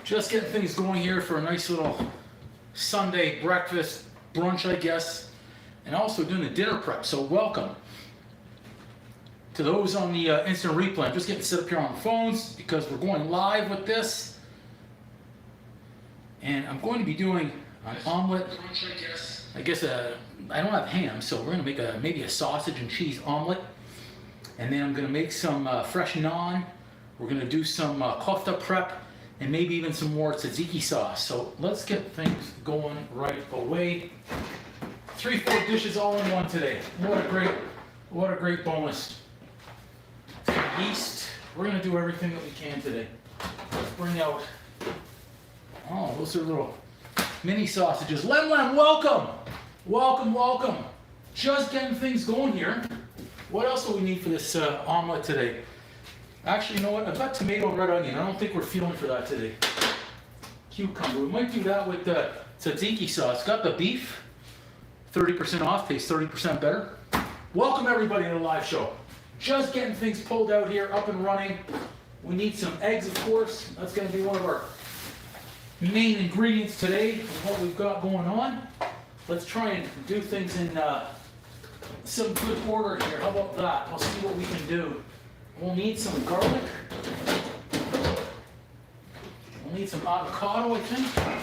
Just getting things going here for a nice little Sunday breakfast, brunch, I guess, and also doing the dinner prep. So welcome to those on the instant replay. I'm just getting set up here on the phones because we're going live with this, and I'm going to be doing an omelet. I guess I don't have ham, so we're going to make maybe a sausage and cheese omelet, and then I'm going to make some fresh naan. We're going to do some kofta prep, and maybe even some more tzatziki sauce. So let's get things going right away. 3-4 dishes all in one today. What a great bonus. Yeast. We're gonna do everything that we can today. Let's bring out, oh, those are little mini sausages. Lem, welcome. Welcome. Just getting things going here. What else do we need for this omelet today? Actually, you know what? I've got tomato and red onion. I don't think we're feeling for that today. Cucumber. We might do that with the tzatziki sauce. Got the beef. 30% off. Tastes 30% better. Welcome everybody to the live show. Just getting things pulled out here, up and running. We need some eggs, of course. That's going to be one of our main ingredients today of what we've got going on. Let's try and do things in some good order here. How about that? We'll see what we can do. We'll need some garlic. We'll need some avocado, I think. I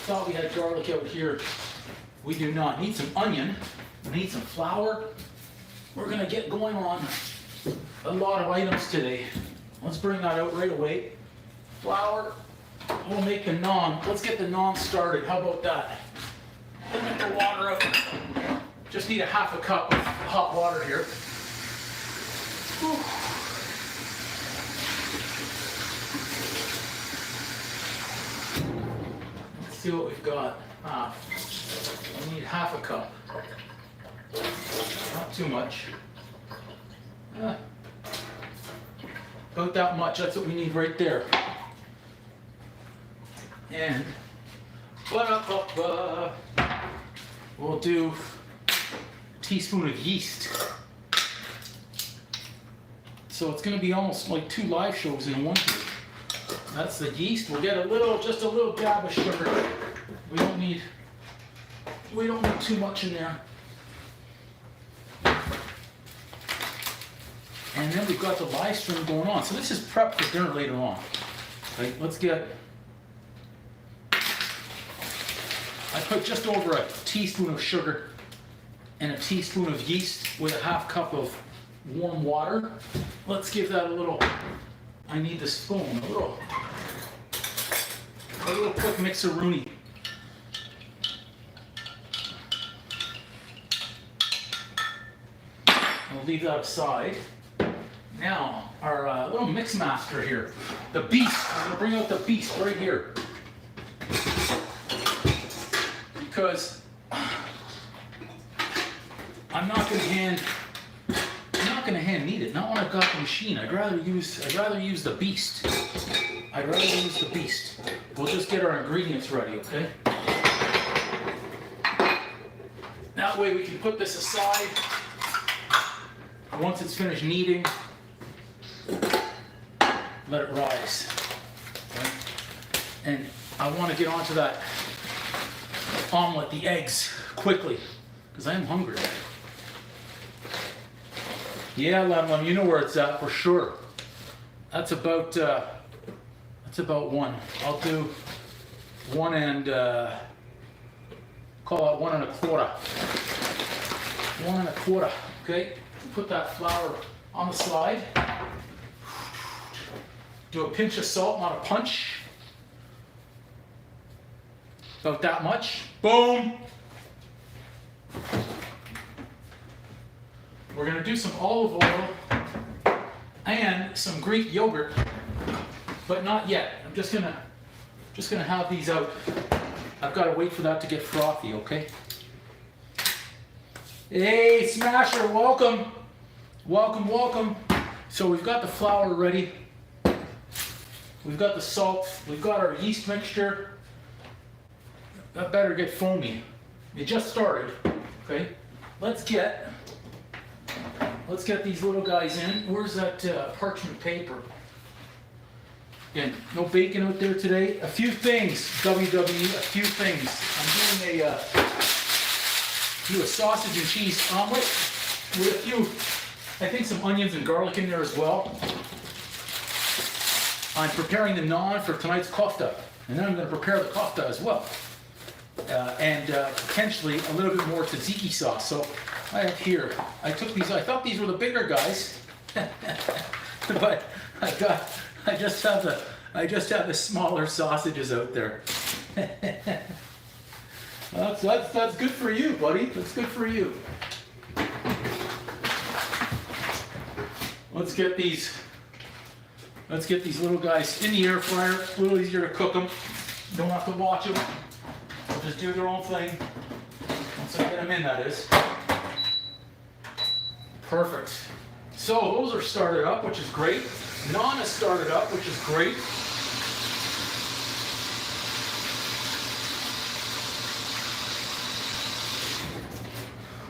thought we had garlic out here. We do not. Need some onion. We need some flour. We're going to get going on a lot of items today. Let's bring that out right away. Flour. We'll make the naan. Let's get the naan started. How about that? Get the water out. Just need a half a cup of hot water here. Let's see what we've got. We need half a cup. Not too much. About that much. That's what we need right there. And we'll do a teaspoon of yeast. So it's going to be almost like 2 live shows in one here. That's the yeast. We'll get just a little dab of sugar. We don't need too much in there. And then we've got the live stream going on. So this is prep for dinner later on. Right, let's get. I put just over a teaspoon of sugar and a teaspoon of yeast with a half cup of warm water. Let's give that a little, I need the spoon, a little quick mixer-rooney. I'll leave that aside. Now, our little mix master here, the beast. I'm gonna bring out the beast right here. Because I'm not gonna hand knead it. Not when I've got the machine. I'd rather use the beast. We'll just get our ingredients ready, okay? That way we can put this aside. Once it's finished kneading, let it rise. Okay? And I want to get onto that omelet, the eggs, quickly, because I am hungry. Yeah, Lem, you know where it's at for sure. That's about 1. I'll do 1 and call it 1 1/4. 1 1/4. Okay. Put that flour on the side. Do a pinch of salt, not a punch. About that much. Boom. We're going to do some olive oil and some Greek yogurt, but not yet. I'm just gonna have these out. I've got to wait for that to get frothy, okay? Hey, Smasher, welcome. Welcome. So we've got the flour ready. We've got the salt. We've got our yeast mixture. That better get foamy. It just started, okay? Let's get these little guys in. Where's that parchment paper? Again, no bacon out there today. A few things, WWE, a few things. I'm doing a sausage and cheese omelet with a few, I think some onions and garlic in there as well. I'm preparing the naan for tonight's kofta, and then I'm going to prepare the kofta as well. And potentially a little bit more tzatziki sauce. So I have here, I took these, I thought these were the bigger guys, but I just have the smaller sausages out there. That's good for you, buddy. That's good for you. Let's get these little guys in the air fryer. A little easier to cook them. Don't have to watch them. They'll just do their own thing. Once I get them in, that is. Perfect. So those are started up, which is great. Naan is started up, which is great.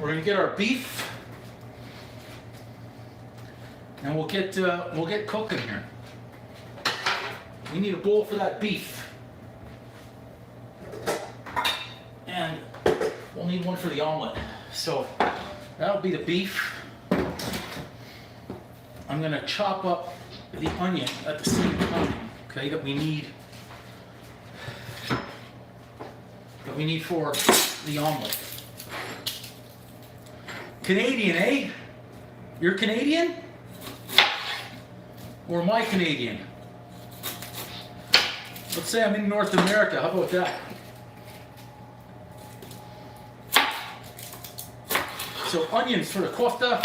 We're going to get our beef, and we'll get cooking here. We need a bowl for that beef, and we'll need one for the omelet. So that'll be the beef. I'm going to chop up the onion at the same time, okay, that we need for the omelet. Canadian, eh? You're Canadian? Or am I Canadian? Let's say I'm in North America. How about that? So onions for the kofta.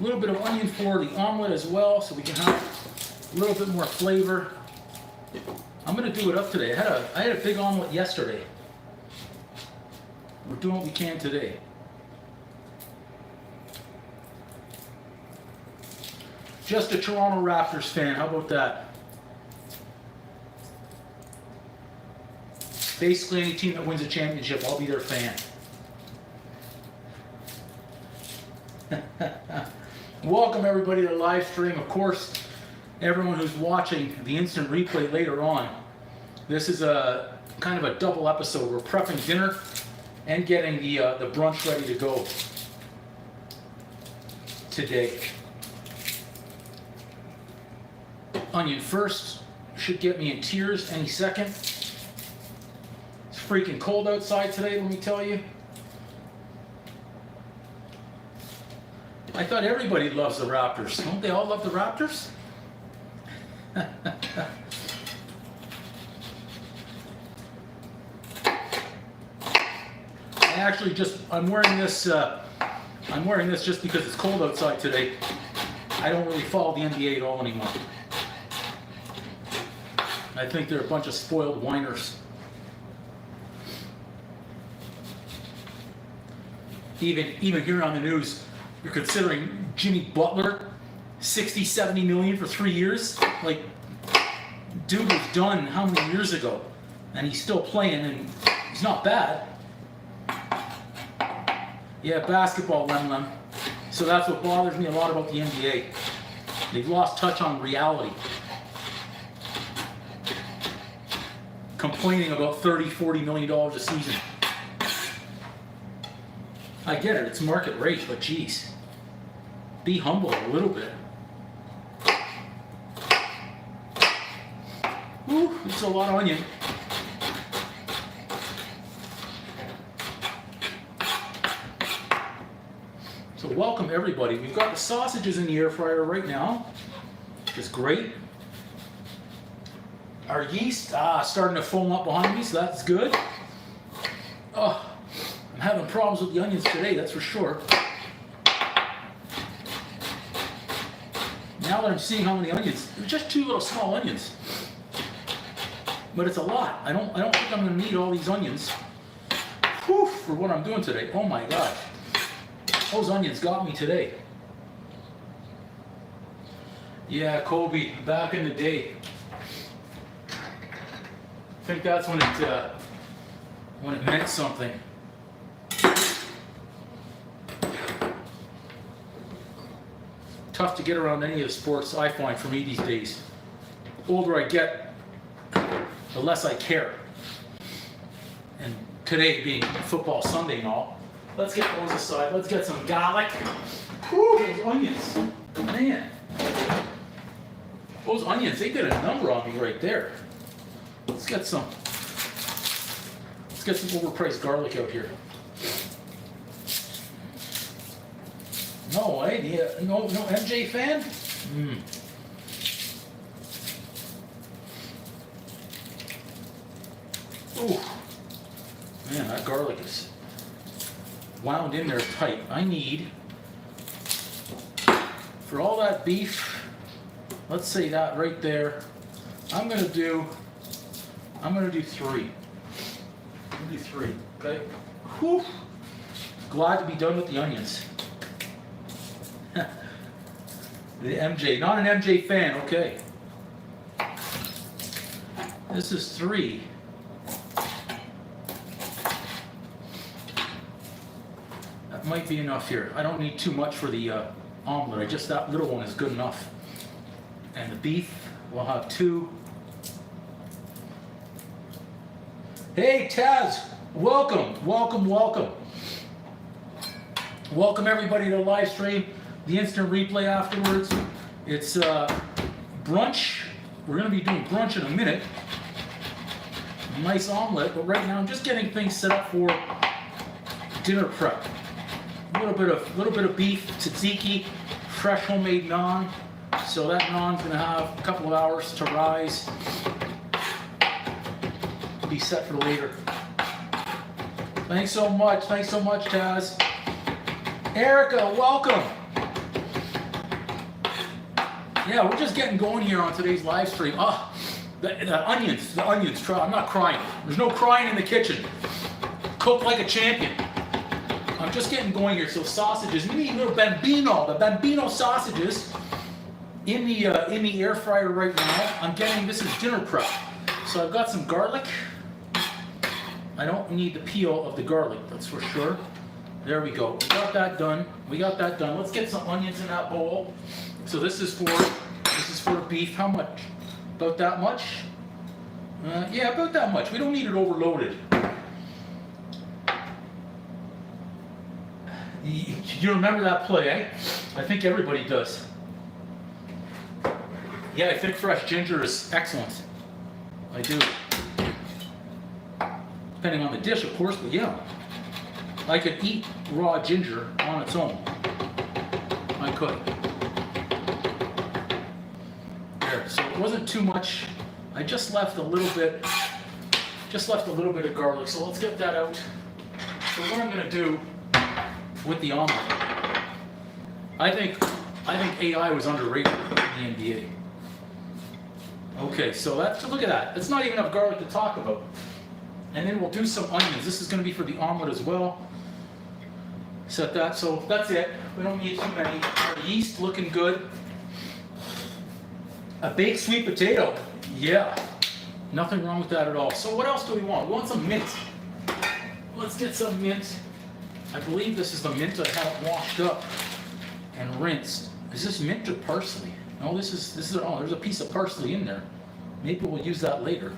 A little bit of onion for the omelet as well, so we can have a little bit more flavor. I'm going to do it up today. I had a big omelet yesterday. We're doing what we can today. Just a Toronto Raptors fan. How about that? Basically, any team that wins a championship, I'll be their fan. Welcome everybody to the live stream. Of course, everyone who's watching the instant replay later on. This is a kind of a double episode. We're prepping dinner and getting the brunch ready to go today. Onion first. Should get me in tears any second. It's freaking cold outside today, let me tell you. I thought everybody loves the Raptors. Don't they all love the Raptors? I'm wearing this just because it's cold outside today. I don't really follow the NBA at all anymore. I think they're a bunch of spoiled whiners. Even here on the news, you're considering Jimmy Butler, 60, 70 million for 3 years. Like, dude was done how many years ago? And he's still playing, and he's not bad. Yeah, basketball, Lem. So that's what bothers me a lot about the NBA. They've lost touch on reality. Complaining about $30, $40 million a season. I get it, it's market rate, but geez. Be humble a little bit. Ooh, it's a lot of onion. So welcome everybody. We've got the sausages in the air fryer right now, which is great. Our yeast starting to foam up behind me, so that's good. Oh, I'm having problems with the onions today, that's for sure. Now that I'm seeing how many onions, they're just 2 little small onions, but it's a lot. I don't think I'm going to need all these onions. Whew, for what I'm doing today. Oh my God, those onions got me today. Yeah, Kobe, back in the day. I think that's when it meant something. Tough to get around any of the sports I find for me these days. older I get, the less I care. And today being football Sunday and all, let's get those aside. Let's get some garlic. Whew, those onions. Man. Those onions, they did a number on me right there. Let's get some overpriced garlic out here. No way, no MJ fan? Ooh, man, that garlic is wound in there tight. I need, for all that beef, let's say that right there, I'm gonna do 3. I'm gonna do 3, okay? Whew. Glad to be done with the onions. The MJ, not an MJ fan, okay. This is 3. That might be enough here. I don't need too much for the omelet. That little one is good enough. And the beef, we'll have 2. Hey Taz, welcome. Welcome everybody to the live stream, the instant replay afterwards. It's brunch. We're going to be doing brunch in a minute. Nice omelet, but right now I'm just getting things set up for dinner prep. A little bit of beef, tzatziki, fresh homemade naan. So that naan's going to have a couple of hours to rise. Be set for later. Thanks so much, Taz. Erica, welcome. Yeah, we're just getting going here on today's live stream. The onions, I'm not crying. There's no crying in the kitchen. Cook like a champion. I'm just getting going here. So sausages, we need a little the bambino sausages in the air fryer right now. This is dinner prep. So I've got some garlic. I don't need the peel of the garlic, that's for sure. There we go. We got that done. Let's get some onions in that bowl. So this is for beef. How much? About that much? Yeah, about that much. We don't need it overloaded. You remember that play, eh? I think everybody does. Yeah, I think fresh ginger is excellent. I do. Depending on the dish, of course, but yeah. I could eat raw ginger on its own. I could. There, so it wasn't too much. I just left a little bit of garlic, so let's get that out. So what I'm gonna do with the omelet, I think AI was underrated in the NBA. Okay, so look at that. It's not even enough garlic to talk about. And then we'll do some onions. This is going to be for the omelet as well. Set that, so that's it. We don't need too many. Our yeast looking good. A baked sweet potato. Yeah, nothing wrong with that at all. So what else do we want? We want some mint. Let's get some mint. I believe this is the mint I haven't washed up and rinsed. Is this mint or parsley? No, this is, oh, there's a piece of parsley in there. Maybe we'll use that later.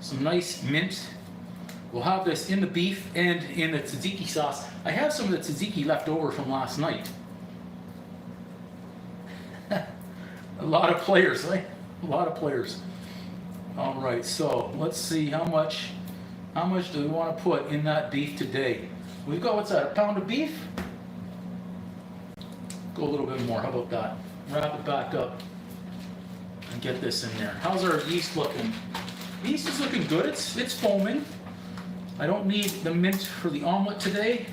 Some nice mint. We'll have this in the beef and in the tzatziki sauce. I have some of the tzatziki left over from last night. A lot of players, right? A lot of players. All right, so let's see how much do we want to put in that beef today? We've got, what's that, a pound of beef? Go a little bit more, how about that? Wrap it back up and get this in there. How's our yeast looking? Yeast is looking good, it's foaming. I don't need the mint for the omelet today.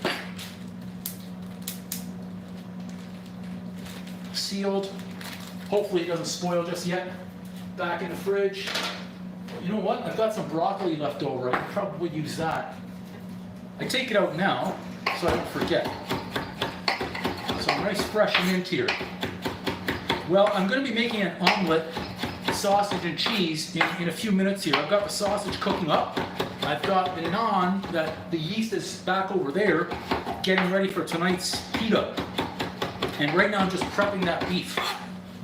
Sealed. Hopefully it doesn't spoil just yet. Back in the fridge. You know what? I've got some broccoli left over. I could probably use that. I take it out now so I don't forget. Some nice fresh mint here. Well, I'm going to be making an omelet, sausage and cheese in a few minutes here. I've got the sausage cooking up. I've got the naan that the yeast is back over there getting ready for tonight's pita. And right now I'm just prepping that beef.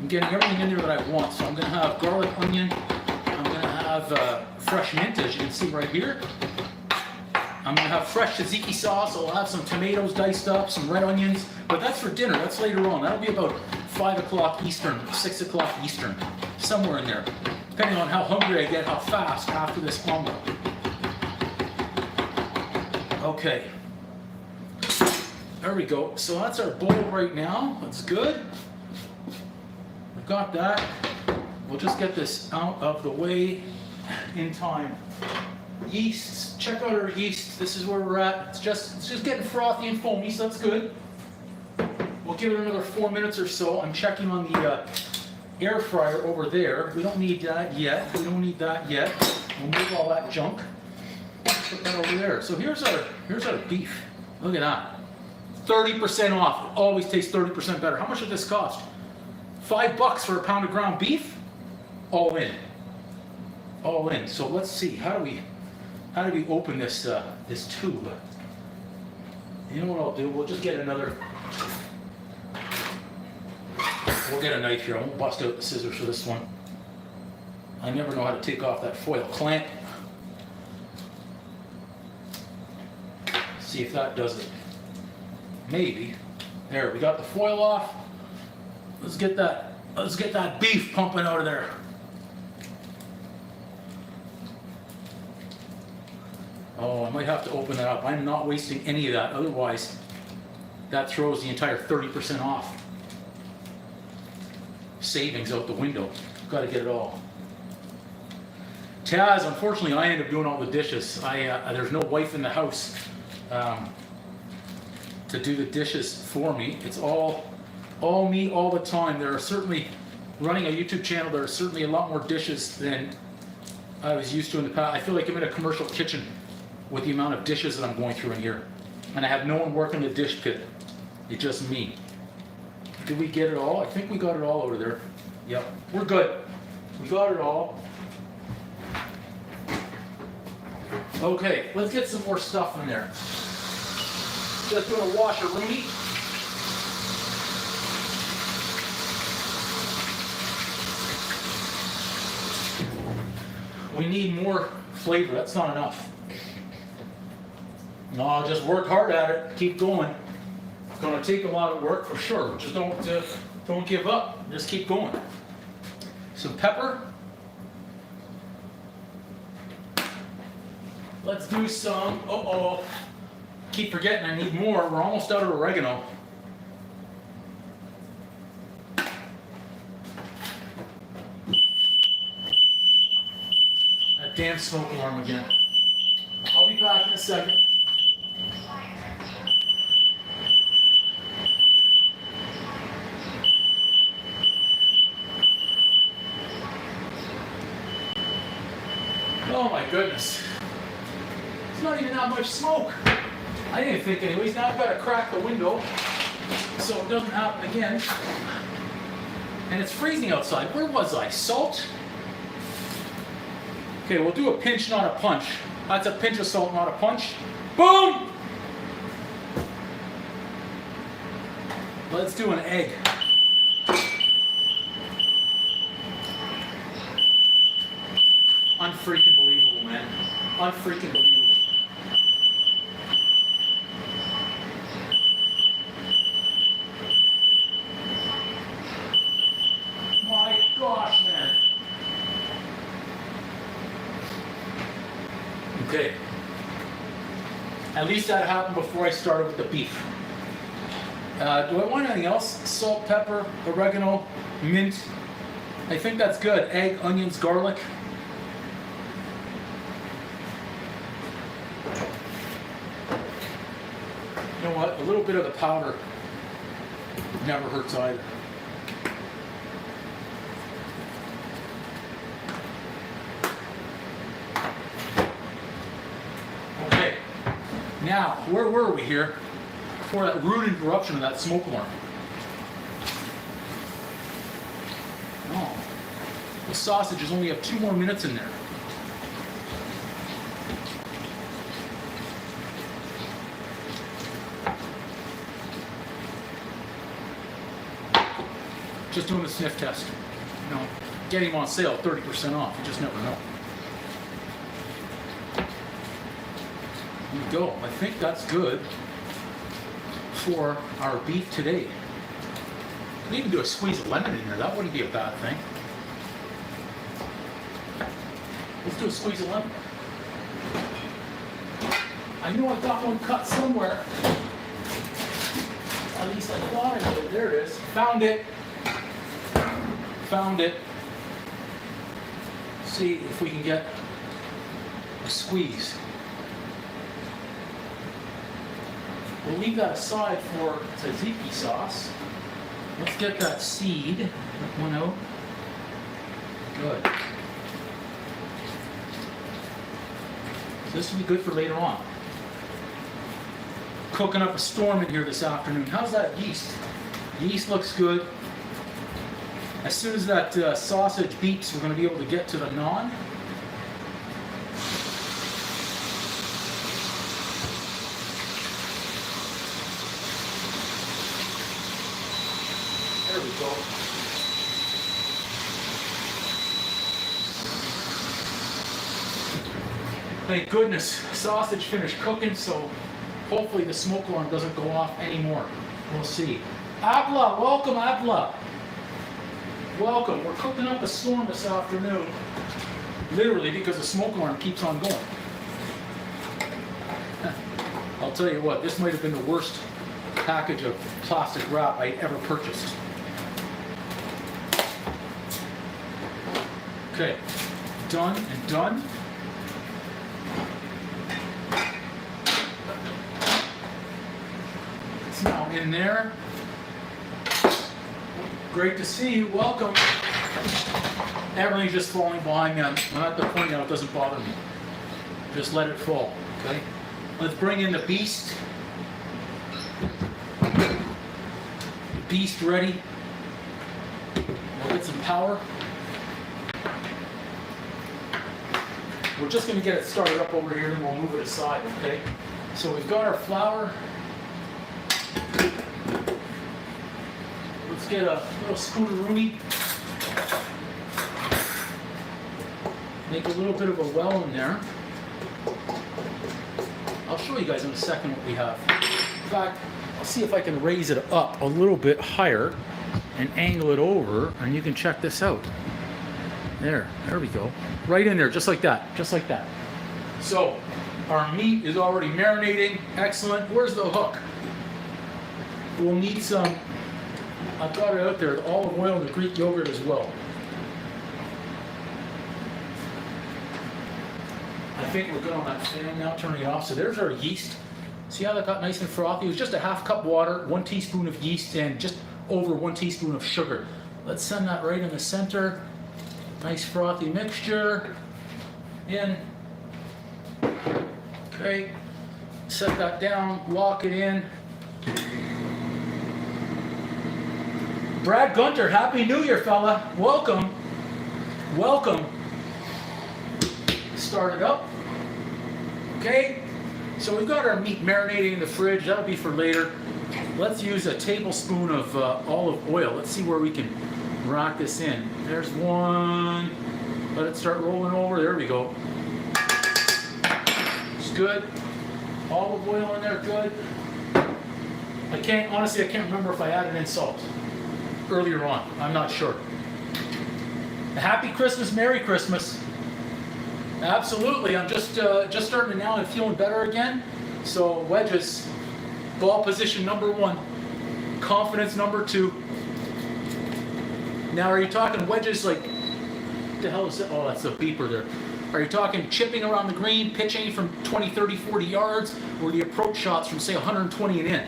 I'm getting everything in there that I want. So I'm gonna have garlic, onion. I'm gonna have fresh mint, as you can see right here. I'm gonna have fresh tzatziki sauce. I'll have some tomatoes diced up, some red onions. But that's for dinner. That's later on. That'll be about 5 o'clock Eastern, 6 o'clock Eastern, somewhere in there, depending on how hungry I get, how fast after this omelet. Okay. There we go. So that's our bowl right now. That's good. We've got that. We'll just get this out of the way in time. Yeast. Check out our yeast. This is where we're at. It's just getting frothy and foamy, so that's good. We'll give it another 4 minutes or so. I'm checking on the air fryer over there. We don't need that yet. We don't need that yet. We'll move all that junk. Put that over there. So here's our beef. Look at that. 30% off. It always tastes 30% better. How much did this cost? $5 for a pound of ground beef? All in. All in. So let's see. How do we open this this tube? You know what I'll do? We'll just get another. We'll get a knife here. I won't bust out the scissors for this one. I never know how to take off that foil clamp. See if that does it. Maybe. There, we got the foil off. Let's get that beef pumping out of there. Oh, I might have to open that up. I'm not wasting any of that. Otherwise, that throws the entire 30% off savings out the window. Got to get it all. Taz, unfortunately, I end up doing all the dishes. There's no wife in the house to do the dishes for me. It's all me all the time. There are certainly, running a YouTube channel, there are certainly a lot more dishes than I was used to in the past. I feel like I'm in a commercial kitchen with the amount of dishes that I'm going through in here. And I have no one working the dish pit. It's just me. Did we get it all? I think we got it all over there. Yep, we're good. We got it all. Okay, let's get some more stuff in there. Just doing a washer-rooney. We need more flavor. That's not enough. No, just work hard at it. Keep going. It's going to take a lot of work for sure. Just don't give up. Just keep going. Some pepper. Let's do some. Uh-oh. Keep forgetting I need more. We're almost out of oregano. That damn smoke alarm again. I'll be back in a second. Oh my goodness. It's not even that much smoke. I didn't think anyways. Now I've got to crack the window so it doesn't happen again. And it's freezing outside. Where was I? Salt? Okay, we'll do a pinch, not a punch. That's a pinch of salt, not a punch. Boom! Let's do an egg. Unfreaking believable, man. Unfreaking believable. My gosh, man. Okay. At least that happened before I started with the beef. Do I want anything else? Salt, pepper, oregano, mint. I think that's good. Egg, onions, garlic. You know what? A little bit of the powder never hurts either. Okay. Now, where were we here before that rude interruption of that smoke alarm? Oh, the sausages only have 2 more minutes in there. Just doing the sniff test. You know, get him on sale, 30% off. You just never know. There you go. I think that's good for our beef today. We can do a squeeze of lemon in there. That wouldn't be a bad thing. Let's do a squeeze of lemon. I know I got one cut somewhere. At least I thought I did. There it is. Found it. Found it. See if we can get a squeeze. We'll leave that aside for tzatziki sauce. Let's get that seed. That one out. Good. So this will be good for later on. Cooking up a storm in here this afternoon. How's that yeast? Yeast looks good. As soon as that sausage beeps, we're going to be able to get to the naan. There we go. Thank goodness, sausage finished cooking, so hopefully the smoke alarm doesn't go off anymore. We'll see. Abla, welcome Abla. Welcome. We're cooking up a storm this afternoon, literally because the smoke alarm keeps on going. I'll tell you what, this might have been the worst package of plastic wrap I ever purchased. Okay, done and done. It's now in there. Great to see you. Welcome. Everything's just falling behind me. I'm at the point now it doesn't bother me. Just let it fall. Okay. Let's bring in the beast. The beast ready. We'll get some power. We're just going to get it started up over here, and we'll move it aside. Okay. So we've got our flour. Let's get a little spooneroonie. Make a little bit of a well in there. I'll show you guys in a second what we have. In fact, I'll see if I can raise it up a little bit higher and angle it over, and you can check this out. There we go. Right in there, just like that, just like that. So, our meat is already marinating. Excellent. Where's the hook? We'll need some, I've got it out there, the olive oil and the Greek yogurt as well. I think we're good on that fan now, turning it off. So there's our yeast. See how that got nice and frothy? It was just a half cup water, 1 teaspoon of yeast, and just over 1 teaspoon of sugar. Let's send that right in the center. Nice frothy mixture. In. Okay. Set that down, lock it in. Brad Gunter, Happy New Year, fella. Welcome. Welcome. Start it up. Okay. So we've got our meat marinating in the fridge. That'll be for later. Let's use a tablespoon of olive oil. Let's see where we can rock this in. There's one. Let it start rolling over. There we go. It's good. Olive oil in there, good. Honestly, I can't remember if I added in salt earlier on. I'm not sure. Happy Christmas, Merry Christmas. Absolutely. I'm just starting to now. I'm feeling better again. So wedges, ball position number 1, confidence number 2. Now, are you talking wedges like, what the hell is that? Oh, that's a beeper there. Are you talking chipping around the green, pitching from 20, 30, 40 yards, or the approach shots from, say, 120 and in?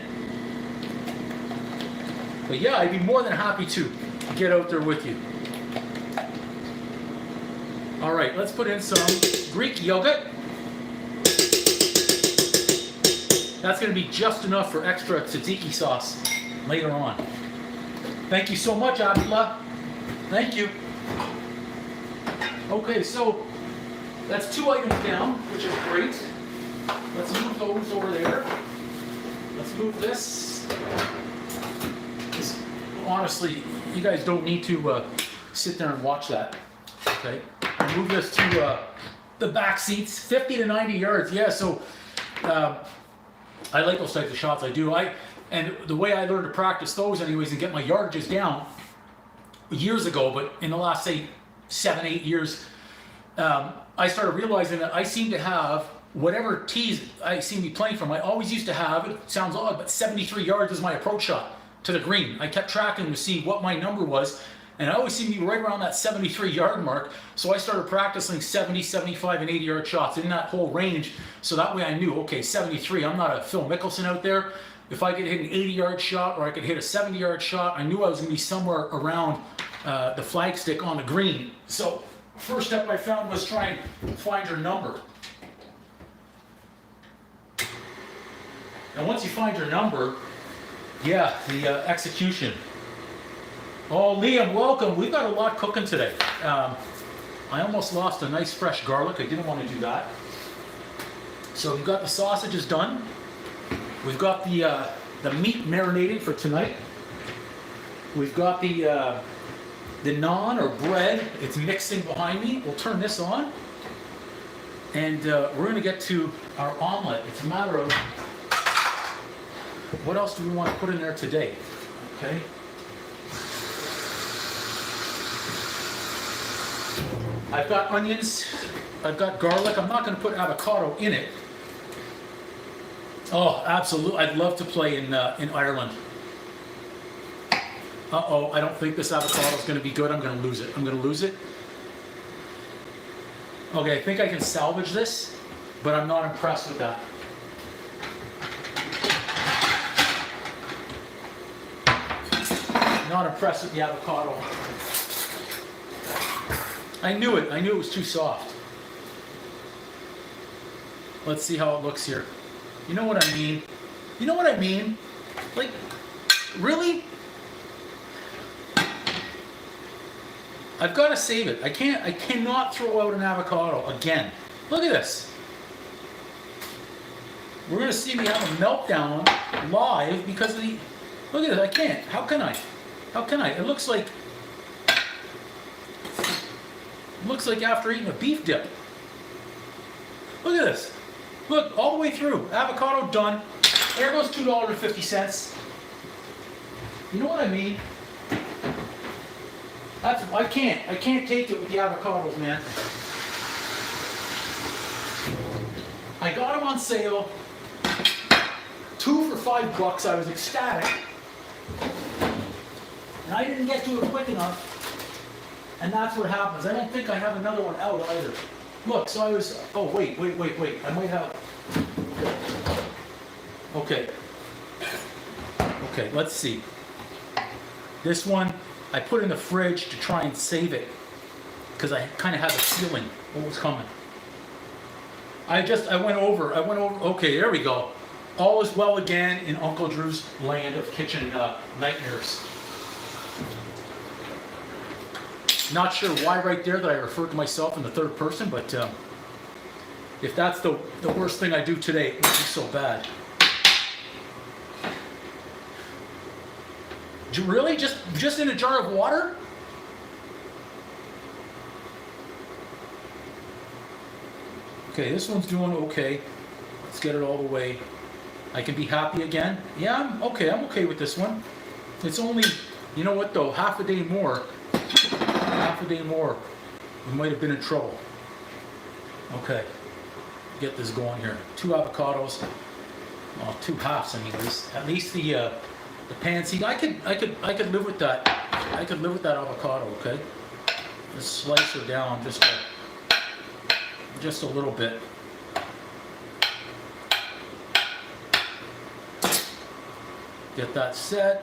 But yeah, I'd be more than happy to get out there with you. All right, let's put in some Greek yogurt. That's going to be just enough for extra tzatziki sauce later on. Thank you so much, Abdullah. Thank you. Okay, so that's 2 items down, which is great. Let's move those over there. Let's move this. Honestly, You guys don't need to sit there and watch that. Okay, I move this to the back seats, 50 to 90 yards. Yeah, so I like those types of shots. I do. And the way I learned to practice those, anyways, and get my yardages down years ago, but in the last say 7-8 years, I started realizing that I seem to have whatever tees I seem to be playing from. I always used to have, it sounds odd, but 73 yards is my approach shot to the green. I kept tracking to see what my number was, and I always seem to be right around that 73 yard mark. So I started practicing 70, 75, and 80 yard shots in that whole range. So that way I knew, okay, 73, I'm not a Phil Mickelson out there. If I could hit an 80 yard shot or I could hit a 70 yard shot, I knew I was going to be somewhere around the flagstick on the green. So first step I found was try and find your number. And once you find your number, yeah, the execution. Oh, Liam, welcome. We've got a lot cooking today. I almost lost a nice fresh garlic. I didn't want to do that. So we've got the sausages done. We've got the meat marinated for tonight. We've got the naan or bread. It's mixing behind me. We'll turn this on. And we're going to get to our omelette. It's a matter of what else do we want to put in there today? Okay. I've got onions. I've got garlic. I'm not going to put avocado in it. Oh, absolutely. I'd love to play in Ireland. Uh-oh, I don't think this avocado is going to be good. I'm going to lose it. I'm going to lose it. Okay, I think I can salvage this, but I'm not impressed with that. Not impressed with the avocado. I knew it. I knew it was too soft. Let's see how it looks here. You know what I mean? You know what I mean? Like, really? I've got to save it. I cannot throw out an avocado again. Look at this. We're going to see me have a meltdown live because of the... Look at this. I can't. How can I? How can I? It looks like after eating a beef dip. Look at this. Look, all the way through. Avocado done. There goes $2.50. You know what I mean? I can't take it with the avocados, man. I got them on sale. 2 for $5. I was ecstatic. And I didn't get to it quick enough. And that's what happens. I don't think I have another one out either. Look, so I was, oh, wait. I might have, okay, let's see. This one, I put in the fridge to try and save it because I kind of had a feeling what was coming. I went over, okay, there we go. All is well again in Uncle Drew's land of kitchen nightmares. Not sure why right there that I referred to myself in the third person, but if that's the worst thing I do today, it would be so bad. Really? Just in a jar of water? Okay, this one's doing okay. Let's get it all the way. I can be happy again. Yeah, I'm okay with this one. It's only, you know what though, half a day more, we might have been in trouble. Okay, get this going here. 2 avocados, well, 2 halves anyways. At least the pan seed, I could live with that. I could live with that avocado, okay? Just slice her down just a little bit. Get that set.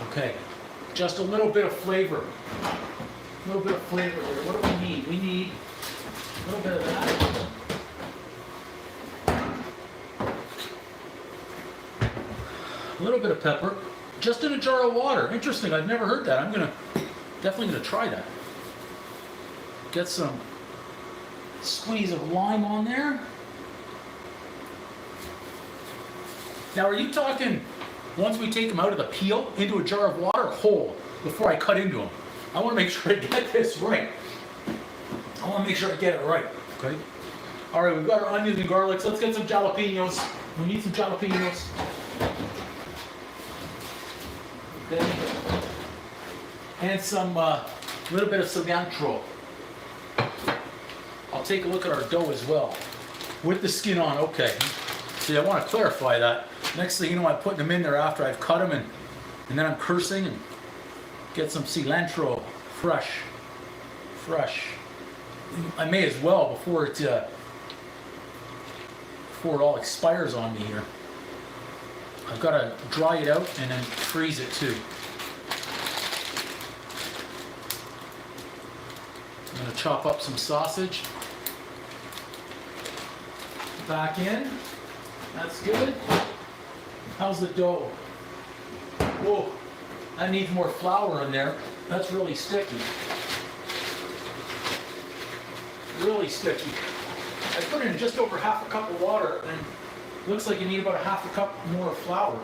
Okay, just a little bit of flavor. A little bit of flavor there. What do we need? We need a little bit of that. A little bit of pepper. Just in a jar of water. Interesting, I've never heard that. I'm definitely gonna try that. Get some squeeze of lime on there. Now, are you talking once we take them out of the peel into a jar of water whole before I cut into them. I want to make sure I get this right. I want to make sure I get it right. Okay. All right, we've got our onions and garlics. Let's get some jalapenos. We need some jalapenos. Okay. And some little bit of cilantro. I'll take a look at our dough as well. With the skin on, okay. See, I want to clarify that. Next thing you know, I'm putting them in there after I've cut them, and then I'm cursing and get some cilantro, fresh. I may as well before it all expires on me here. I've got to dry it out and then freeze it too. I'm going to chop up some sausage. Back in. That's good. How's the dough? Whoa, I need more flour in there. That's really sticky. Really sticky. I put in just over half a cup of water, and it looks like you need about a half a cup more flour.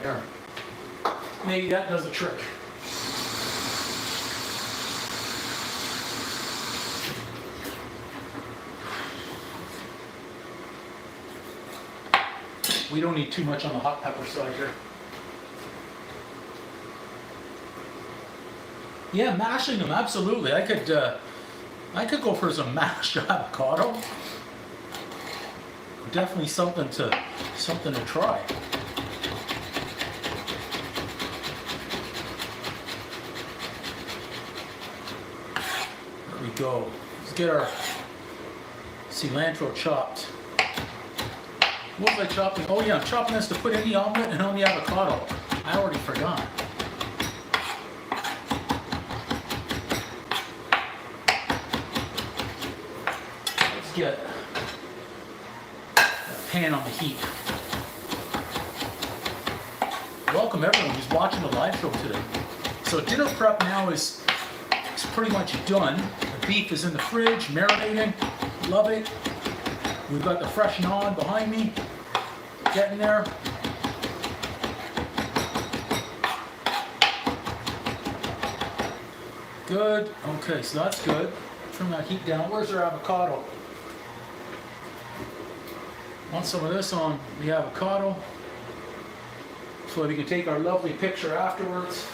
There. Maybe that does the trick. We don't need too much on the hot pepper side here. Yeah, mashing them, absolutely. I could go for some mashed avocado. Definitely something to try. There we go. Let's get our cilantro chopped. What was I chopping? Oh yeah, I'm chopping this to put in the omelet and on the avocado. I already forgot. Let's get that pan on the heat. Welcome everyone who's watching the live show today. So dinner prep now is pretty much done. The beef is in the fridge, marinating. Love it. We've got the fresh naan behind me. Getting there. Good. Okay, so that's good. Turn that heat down. Where's our avocado? Want some of this on the avocado so we can take our lovely picture afterwards.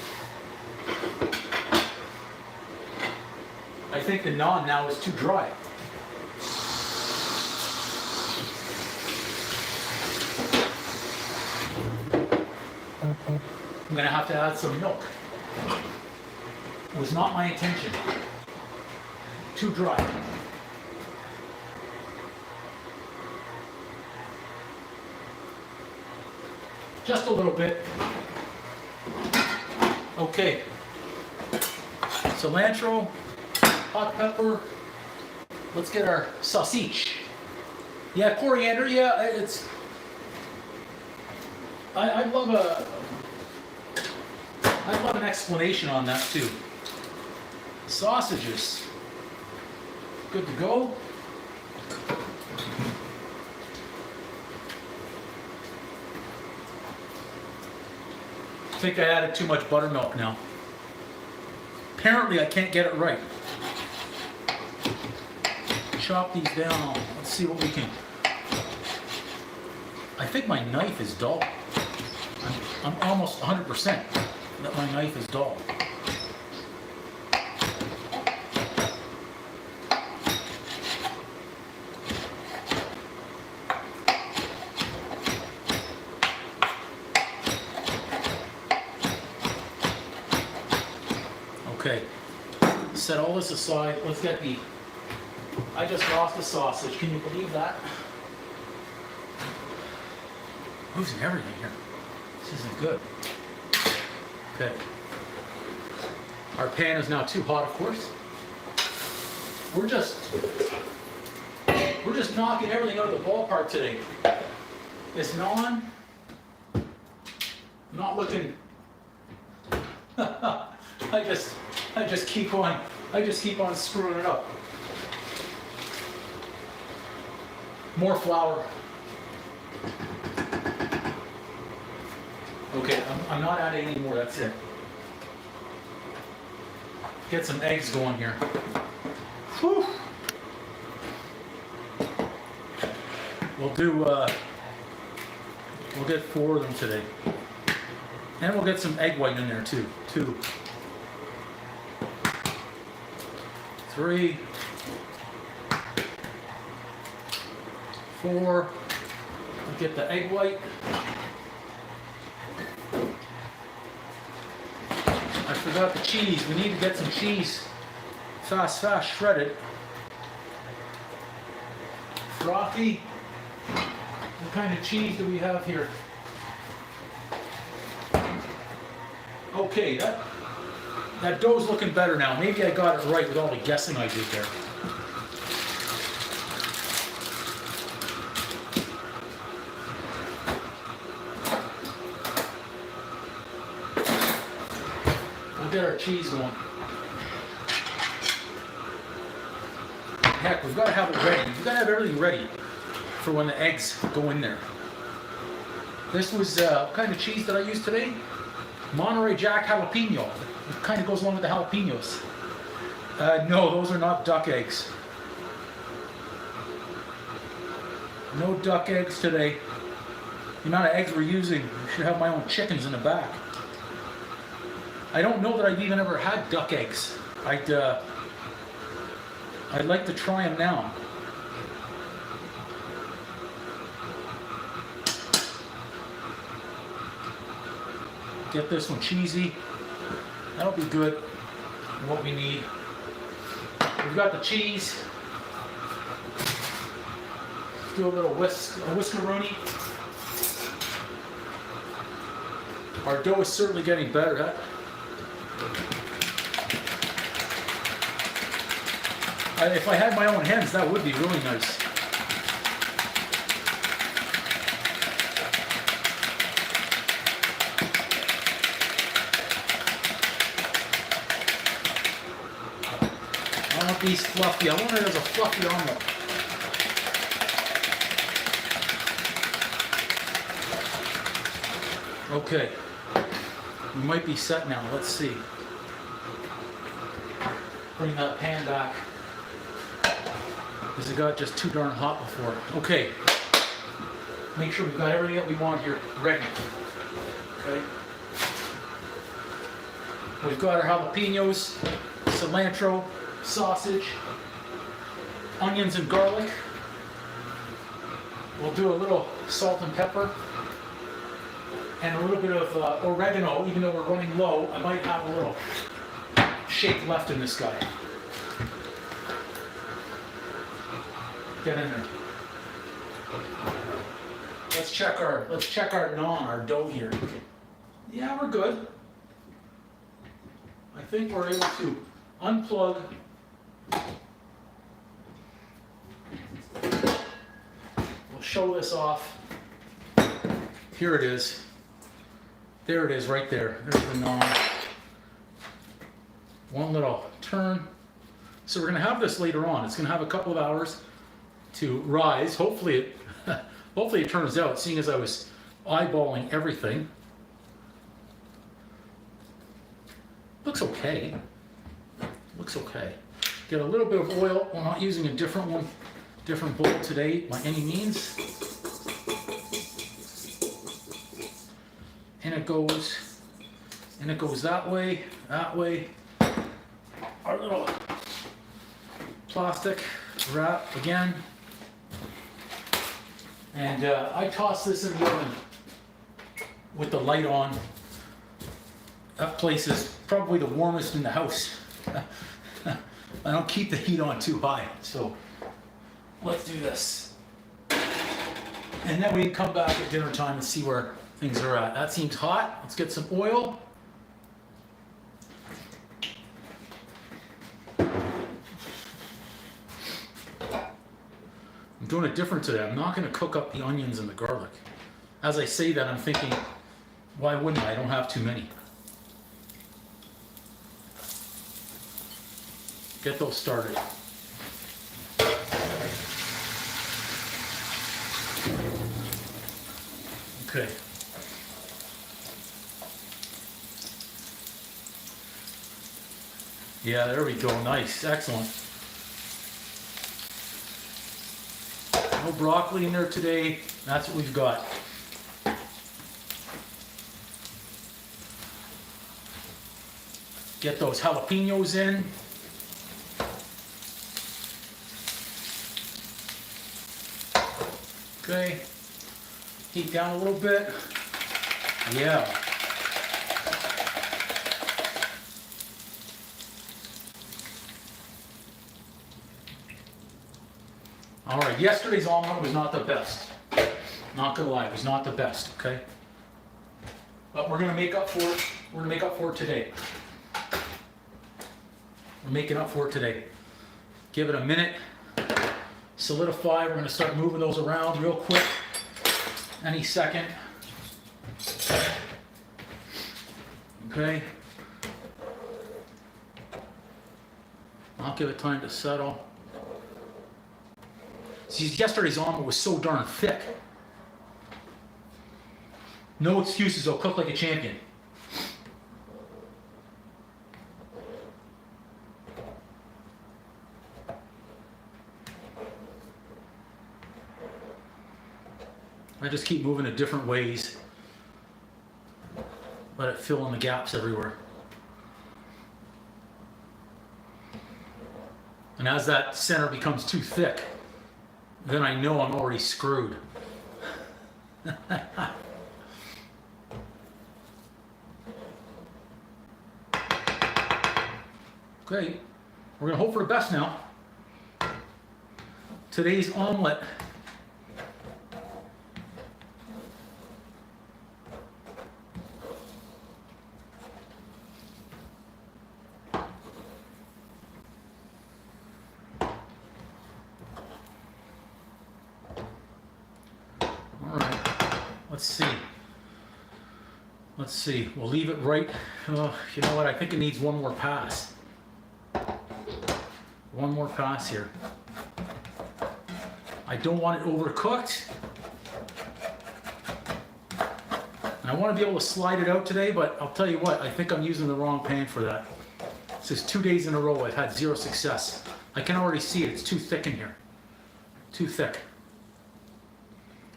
I think the naan now is too dry. I'm going to have to add some milk. It was not my intention. Too dry. Just a little bit. Okay. Cilantro, hot pepper. Let's get our sausage. Yeah, coriander. Yeah, it's. I'd love an explanation on that too. Sausages. Good to go. I think I added too much buttermilk now. Apparently I can't get it right. Chop these down. Let's see what we can. I think my knife is dull. I'm almost 100% that my knife is dull. Okay, set all this aside. Let's get the, I just lost the sausage. Can you believe that? Losing everything here. This isn't good. Okay. Our pan is now too hot, of course. We're just knocking everything out of the ballpark today. This naan, not looking. I just keep on screwing it up. More flour. Okay, I'm not adding any more, that's it. Get some eggs going here. Whew. We'll get 4 of them today. And we'll get some egg white in there too. 2, 3, 4. We'll get the egg white. I forgot the cheese. We need to get some cheese. Fast shredded. Frothy. What kind of cheese do we have here? Okay, that dough's looking better now. Maybe I got it right with all the guessing I did there. We'll get our cheese going. Heck, we've got to have it ready. We've got to have everything ready for when the eggs go in there. This was what kind of cheese that I used today? Monterey Jack jalapeno. It kind of goes along with the jalapenos. No, those are not duck eggs. No duck eggs today. The amount of eggs we're using, I should have my own chickens in the back. I don't know that I've even ever had duck eggs. I'd like to try them now. Get this one cheesy. That'll be good. What we need. We've got the cheese. Do a little whiskeroonie. Our dough is certainly getting better. If I had my own hens, that would be really nice. I want these fluffy. I wonder if there's a fluffy omelet. Okay. We might be set now. Let's see. Bring that pan back. Because it got just too darn hot before. Okay. Make sure we've got everything that we want here ready. Okay. We've got our jalapenos, cilantro, sausage, onions and garlic. We'll do a little salt and pepper and a little bit of oregano. Even though we're running low, I might have a little shake left in this guy. Get in there. Let's check our naan, our dough here. Yeah, we're good. I think we're able to unplug. We'll show this off. Here it is. There it is right there. There's the naan. One little turn. So we're going to have this later on. It's going to have a couple of hours to rise. Hopefully it turns out, seeing as I was eyeballing everything. Looks okay. Looks okay. Get a little bit of oil. We're not using a different bowl today by any means. And it goes that way. Our little plastic wrap again. And I toss this in the oven with the light on. That place is probably the warmest in the house. I don't keep the heat on too high, so let's do this. And then we can come back at dinner time and see where things are at. That seems hot. Let's get some oil. I'm doing it different today. I'm not going to cook up the onions and the garlic. As I say that, I'm thinking, why wouldn't I? I don't have too many. Get those started. Okay. Yeah, there we go. Nice. Excellent. No broccoli in there today. That's what we've got. Get those jalapenos in. Okay. Heat down a little bit. Yeah. All right, yesterday's omelet was not the best. Not gonna lie, it was not the best, okay? But we're gonna make up for it. We're gonna make up for it today. We're making up for it today. Give it a minute. Solidify. We're gonna start moving those around real quick. Any second. Okay. I'll give it time to settle. See, yesterday's omelet was so darn thick. No excuses, I'll cook like a champion. I just keep moving it different ways. Let it fill in the gaps everywhere. And as that center becomes too thick, then I know I'm already screwed. Okay, we're gonna hope for the best now. Today's omelet Let's see, we'll leave it right. You know what, I think it needs one more pass. One more pass here. I don't want it overcooked. And I want to be able to slide it out today, but I'll tell you what, I think I'm using the wrong pan for that. This is 2 days in a row I've had zero success. I can already see it, it's too thick in here. Too thick.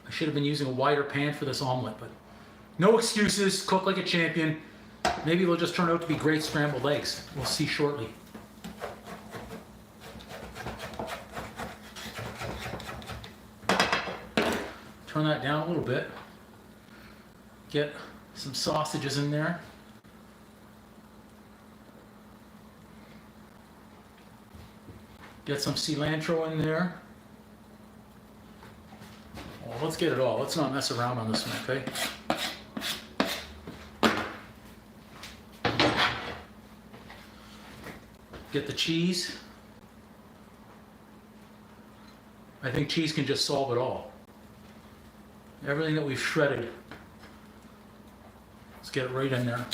I should have been using a wider pan for this omelet, but no excuses, cook like a champion. Maybe they'll just turn out to be great scrambled eggs. We'll see shortly. Turn that down a little bit. Get some sausages in there. Get some cilantro in there. Well, let's get it all. Let's not mess around on this one, okay? Get the cheese. I think cheese can just solve it all. Everything that we've shredded. Let's get it right in there.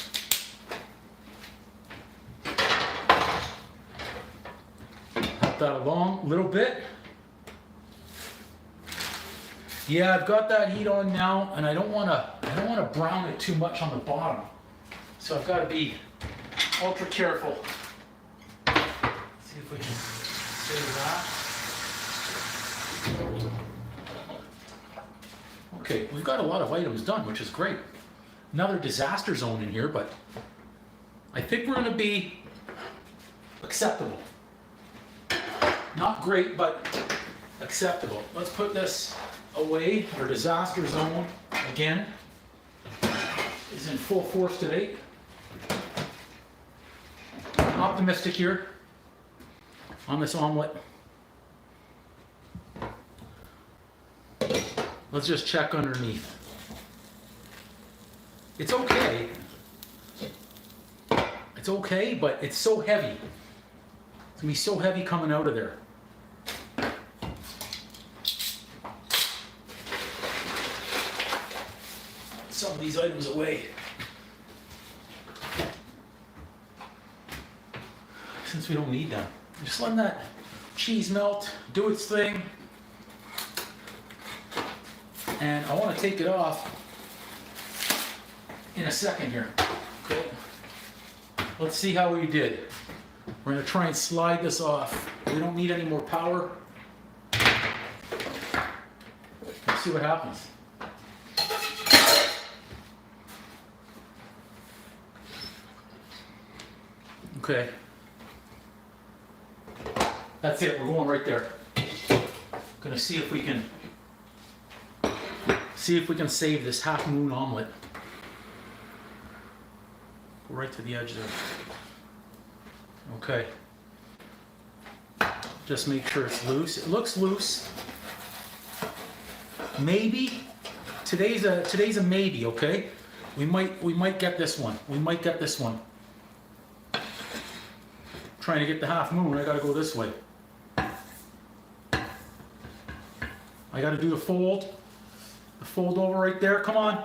Help that along a little bit. Yeah, I've got that heat on now, and I don't want to brown it too much on the bottom. So I've got to be ultra careful. See if we can save that. Okay, we've got a lot of items done, which is great. Another disaster zone in here, but I think we're going to be acceptable. Not great, but acceptable. Let's put this away. Our disaster zone, again, is in full force today. I'm optimistic here on this omelet. Let's just check underneath. It's okay. It's okay, but it's so heavy. It's gonna be so heavy coming out of there. Some of these items away. Since we don't need them. Just letting that cheese melt, do its thing. And I want to take it off in a second here. Okay. Let's see how we did. We're going to try and slide this off. We don't need any more power. Let's see what happens. Okay. That's it. We're going right there. Gonna see if we can save this half moon omelet. Go right to the edge there. Okay. Just make sure it's loose. It looks loose. Maybe today's a maybe. Okay. We might get this one. We might get this one. Trying to get the half moon, I gotta go this way. I gotta do the fold over right there, come on.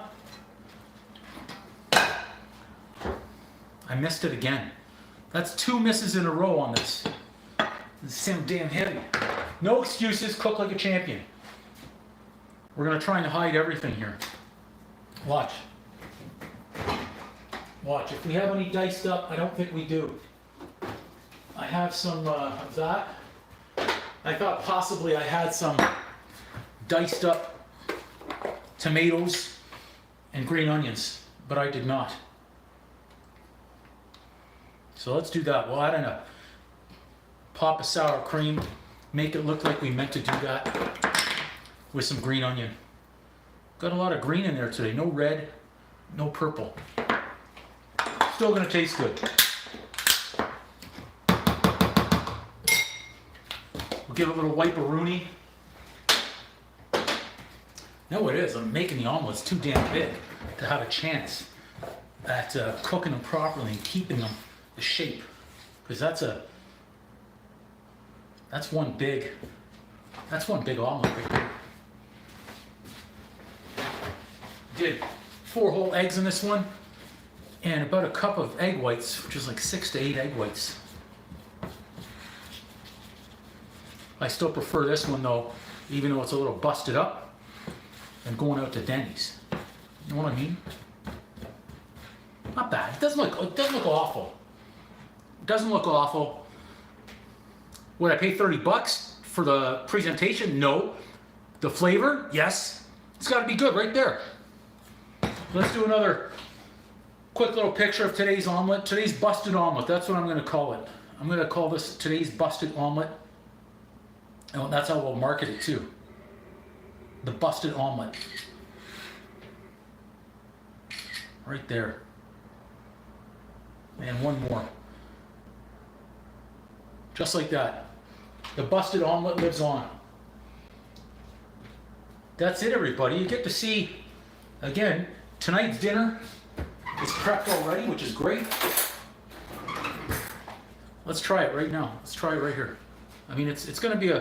I missed it again. That's 2 misses in a row on this. This is damn heavy. No excuses, cook like a champion. We're gonna try and hide everything here. Watch. Watch, if we have any diced up, I don't think we do. I have some of that. I thought possibly I had some diced up tomatoes and green onions, but I did not. So let's do that. We'll add in a pop of sour cream, make it look like we meant to do that with some green onion. Got a lot of green in there today. No red, no purple. Still gonna taste good. We'll give it a little wipe-a-rooney. No, it is. I'm making the omelets too damn big to have a chance at cooking them properly and keeping them the shape. Because that's one big omelet right there. Did 4 whole eggs in this one, and about a cup of egg whites, which is like 6 to 8 egg whites. I still prefer this one though, even though it's a little busted up, and going out to Denny's. You know what I mean? Not bad. It doesn't look awful. It doesn't look awful. Would I pay $30 for the presentation? No. The flavor? Yes. It's got to be good right there. Let's do another quick little picture of today's omelet. Today's busted omelet. That's what I'm going to call it. I'm going to call this today's busted omelet. And that's how we'll market it too. The busted omelet. Right there. And one more. Just like that. The busted omelet lives on. That's it, everybody. You get to see, again, tonight's dinner is prepped already, which is great. Let's try it right now. Let's try it right here. I mean, it's going to be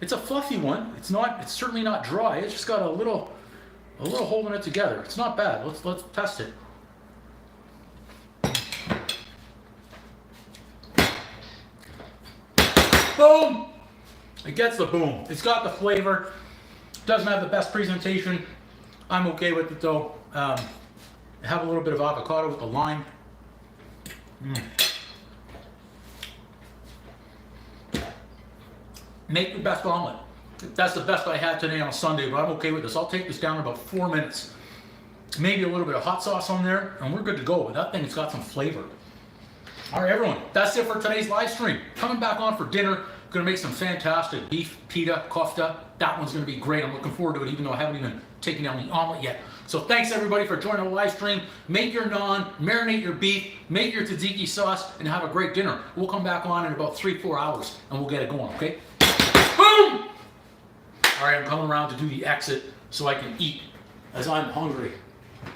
it's a fluffy one. It's certainly not dry. It's just got a little holding it together. It's not bad. Let's test it. Boom! It gets the boom. It's got the flavor. Doesn't have the best presentation. I'm okay with it though. I have a little bit of avocado with the lime. Make the best omelet. That's the best I had today on a Sunday, but I'm okay with this. I'll take this down in about 4 minutes. Maybe a little bit of hot sauce on there, and we're good to go. That thing's got some flavor. All right, everyone, that's it for today's live stream. Coming back on for dinner. Gonna make some fantastic beef pita kofta. That one's gonna be great. I'm looking forward to it, even though I haven't even taken down the omelet yet. So thanks everybody for joining the live stream. Make your naan, marinate your beef, make your tzatziki sauce, and have a great dinner. We'll come back on in about 3-4 hours, and we'll get it going, okay? Boom! All right, I'm coming around to do the exit so I can eat, as I'm hungry.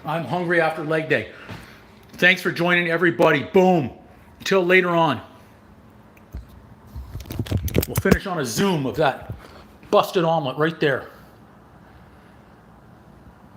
I'm hungry after leg day. Thanks for joining everybody. Boom. Until later on. We'll finish on a zoom of that busted omelet right there.